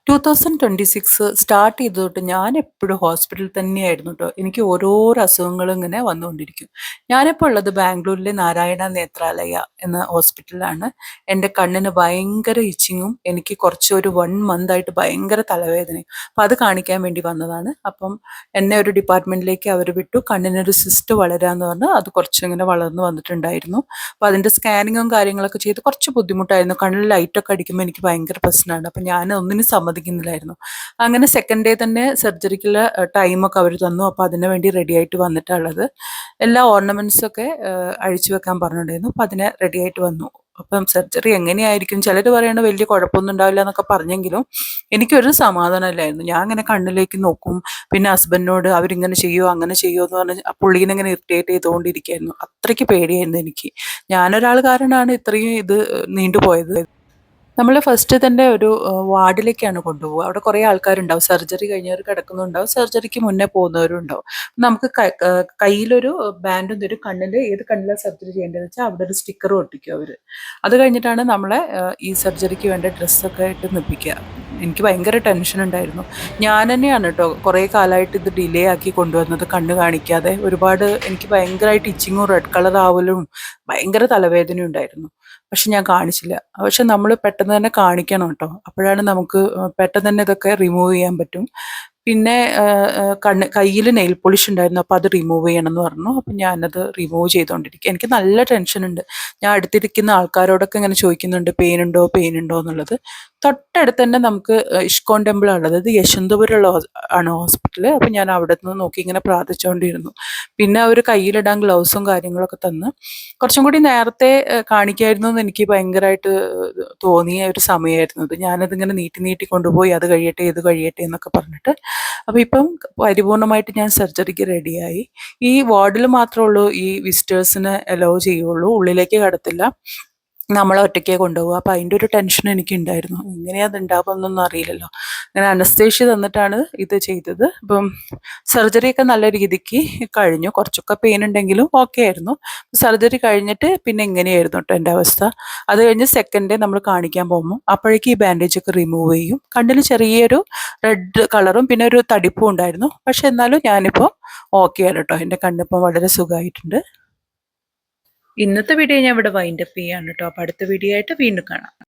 2026 start ചെയ്തത് തൊട്ട് ഞാൻ എപ്പോഴും ഹോസ്പിറ്റലിൽ തന്നെയായിരുന്നു കേട്ടോ. എനിക്ക് ഓരോരോ അസുഖങ്ങളും ഇങ്ങനെ വന്നുകൊണ്ടിരിക്കും. ഞാനിപ്പോൾ ഉള്ളത് ബാംഗ്ലൂരിലെ നാരായണ നേത്രാലയ എന്ന ഹോസ്പിറ്റലിലാണ്. എൻ്റെ കണ്ണിന് ഭയങ്കര ഇച്ചിങ്ങും എനിക്ക് കുറച്ച് ഒരു 1 മന്ത് ആയിട്ട് ഭയങ്കര തലവേദനയും. അപ്പം അത് കാണിക്കാൻ വേണ്ടി വന്നതാണ്. അപ്പം എന്നെ ഒരു ഡിപ്പാർട്ട്മെൻറ്റിലേക്ക് അവർ വിട്ടു. കണ്ണിനൊരു സിസ്റ്റ് വളരാന്ന് പറഞ്ഞ് അത് കുറച്ചിങ്ങനെ വളർന്നു വന്നിട്ടുണ്ടായിരുന്നു. അപ്പോൾ അതിൻ്റെ സ്കാനിങ്ങും കാര്യങ്ങളൊക്കെ ചെയ്ത് കുറച്ച് ബുദ്ധിമുട്ടായിരുന്നു. കണ്ണിൽ ലൈറ്റൊക്കെ അടിക്കുമ്പോൾ എനിക്ക് ഭയങ്കര പ്രശ്നമാണ്. അപ്പം ഞാൻ ഒന്നിനും സമ്മതിക്കുന്നില്ലായിരുന്നു. അങ്ങനെ സെക്കൻഡ് ഡേ തന്നെ സർജറിക്കുള്ള ടൈമൊക്കെ അവർ തന്നു. അപ്പോൾ അതിന് വേണ്ടി റെഡി ആയിട്ട് വന്നിട്ടുള്ളത്. എല്ലാ ഓർണമെൻറ്റ്സൊക്കെ അഴിച്ചു വെക്കാൻ പറഞ്ഞിട്ടുണ്ടായിരുന്നു. അപ്പോൾ അതിന് റെഡി ആയിട്ട് വന്നു. അപ്പം സർജറി എങ്ങനെയായിരിക്കും, ചിലർ പറയണ വലിയ കുഴപ്പമൊന്നും ഉണ്ടാവില്ല എന്നൊക്കെ പറഞ്ഞെങ്കിലും എനിക്കൊരു സമാധാനമില്ലായിരുന്നു. ഞാൻ അങ്ങനെ കണ്ണിലേക്ക് നോക്കും, പിന്നെ ഹസ്ബൻഡിനോട് അവരിങ്ങനെ ചെയ്യുമോ അങ്ങനെ ചെയ്യുമോ എന്ന് പറഞ്ഞ് പുള്ളീനെ ഇങ്ങനെ ഇറിറ്റേറ്റ് ചെയ്തുകൊണ്ടിരിക്കുകയായിരുന്നു. അത്രയ്ക്ക് പേടിയായിരുന്നു എനിക്ക്. ഞാനൊരാൾ കാരണമാണ് ഇത്രയും ഇത് നീണ്ടുപോയത്. നമ്മൾ ഫസ്റ്റ് തന്നെ ഒരു വാർഡിലേക്കാണ് കൊണ്ടുപോകുക. അവിടെ കുറേ ആൾക്കാരുണ്ടാവും. സർജറി കഴിഞ്ഞവർ കിടക്കുന്നുണ്ടാവും, സർജറിക്ക് മുന്നേ പോകുന്നവരും ഉണ്ടാവും. നമുക്ക് കയ്യിലൊരു ബാൻഡും തരും. കണ്ണിൽ ഏത് കണ്ണിലാണ് സർജറി ചെയ്യേണ്ടതെന്ന് വെച്ചാൽ അവിടെ ഒരു സ്റ്റിക്കർ ഒട്ടിക്കും അവർ. അത് കഴിഞ്ഞിട്ടാണ് നമ്മളെ ഈ സർജറിക്ക് വേണ്ട ഡ്രസ്സൊക്കെ ഇട്ട് നിൽപ്പിക്കുക. എനിക്ക് ഭയങ്കര ടെൻഷൻ ഉണ്ടായിരുന്നു. ഞാൻ തന്നെയാണ് കേട്ടോ കുറേ കാലമായിട്ട് ഇത് ഡിലേ ആക്കി കൊണ്ടുവന്നത്, കണ്ണ് കാണിക്കാതെ. ഒരുപാട് എനിക്ക് ഭയങ്കരമായിട്ട് ഇച്ചിങ്ങും റെഡ് കളർ ആവലും ഭയങ്കര തലവേദനയും ഉണ്ടായിരുന്നു. പക്ഷെ ഞാൻ കാണിച്ചില്ല. പക്ഷെ നമ്മൾ പെട്ടെന്ന് തന്നെ കാണിക്കണം കേട്ടോ. അപ്പോഴാണ് നമുക്ക് പെട്ടെന്ന് തന്നെ ഇതൊക്കെ റിമൂവ് ചെയ്യാൻ പറ്റും. പിന്നെ കയ്യിൽ നെയിൽ പോളിഷ് ഉണ്ടായിരുന്നു. അപ്പോൾ അത് റിമൂവ് ചെയ്യണം എന്ന് പറഞ്ഞു. അപ്പം ഞാനത് റിമൂവ് ചെയ്തുകൊണ്ടിരിക്കുക. എനിക്ക് നല്ല ടെൻഷനുണ്ട്. ഞാൻ അടുത്തിരിക്കുന്ന ആൾക്കാരോടൊക്കെ ഇങ്ങനെ ചോദിക്കുന്നുണ്ട്, പെയിൻ ഉണ്ടോ പെയിൻ ഉണ്ടോ എന്നുള്ളത്. തൊട്ടടുത്ത് തന്നെ നമുക്ക് ഇഷ്കോൺ ടെമ്പിൾ ഉള്ളത്. ഇത് യശ്വന്തപുരമുള്ള ആണ് ഹോസ്പിറ്റൽ. അപ്പം ഞാൻ അവിടെ നിന്ന് നോക്കി ഇങ്ങനെ പ്രാർത്ഥിച്ചുകൊണ്ടിരുന്നു. പിന്നെ അവർ കയ്യിലിടാൻ ഗ്ലൗസും കാര്യങ്ങളൊക്കെ തന്ന്. കുറച്ചും കൂടി നേരത്തെ കാണിക്കായിരുന്നു എന്ന് എനിക്ക് ഭയങ്കരമായിട്ട് തോന്നിയ ഒരു സമയമായിരുന്നു ഇത്. ഞാനതിങ്ങനെ നീട്ടി നീട്ടി കൊണ്ടുപോയി, അത് കഴിയട്ടെ ഇത് കഴിയട്ടെ എന്നൊക്കെ പറഞ്ഞിട്ട്. അപ്പോൾ ഇപ്പം പരിപൂർണമായിട്ട് ഞാൻ സർജറിക്ക് റെഡിയായി. ഈ വാർഡിൽ മാത്രമേ ഉള്ളൂ ഈ വിസിറ്റേഴ്സിനെ അലോ ചെയ്യുള്ളൂ, ഉള്ളിലേക്ക് കടത്തില്ല. നമ്മളെ ഒറ്റയ്ക്കേ കൊണ്ടുപോകുക. അപ്പോൾ അതിൻ്റെ ഒരു ടെൻഷൻ എനിക്കുണ്ടായിരുന്നു. എങ്ങനെയാണ് അത് ഉണ്ടാവുമെന്നൊന്നും അറിയില്ലല്ലോ. അങ്ങനെ അനസ്തേഷ്യ തന്നിട്ടാണ് ഇത് ചെയ്തത്. അപ്പം സർജറിയൊക്കെ നല്ല രീതിക്ക് കഴിഞ്ഞു. കുറച്ചൊക്കെ പെയിൻ ഉണ്ടെങ്കിലും ഓക്കെ ആയിരുന്നു. സർജറി കഴിഞ്ഞിട്ട് പിന്നെ എങ്ങനെയായിരുന്നു കേട്ടോ എൻ്റെ അവസ്ഥ. അത് കഴിഞ്ഞ് സെക്കൻഡ് ഡേ നമ്മൾ കാണിക്കാൻ പോകുമ്പോൾ അപ്പോഴേക്കും ഈ ബാൻഡേജ് ഒക്കെ റിമൂവ് ചെയ്യും. കണ്ണിൽ ചെറിയൊരു റെഡ് കളറും പിന്നെ ഒരു തടിപ്പും ഉണ്ടായിരുന്നു. പക്ഷെ എന്നാലും ഞാനിപ്പോൾ ഓക്കെ ആണ് കേട്ടോ. എൻ്റെ കണ്ണിപ്പോൾ വളരെ സുഖമായിട്ടുണ്ട്. ഇന്നത്തെ വീഡിയോ ഞാൻ ഇവിടെ വൈൻഡപ്പ് ചെയ്യാണ് കേട്ടോ. അപ്പോൾ അടുത്ത വീഡിയോ ആയിട്ട് വീണ്ടും കാണാം.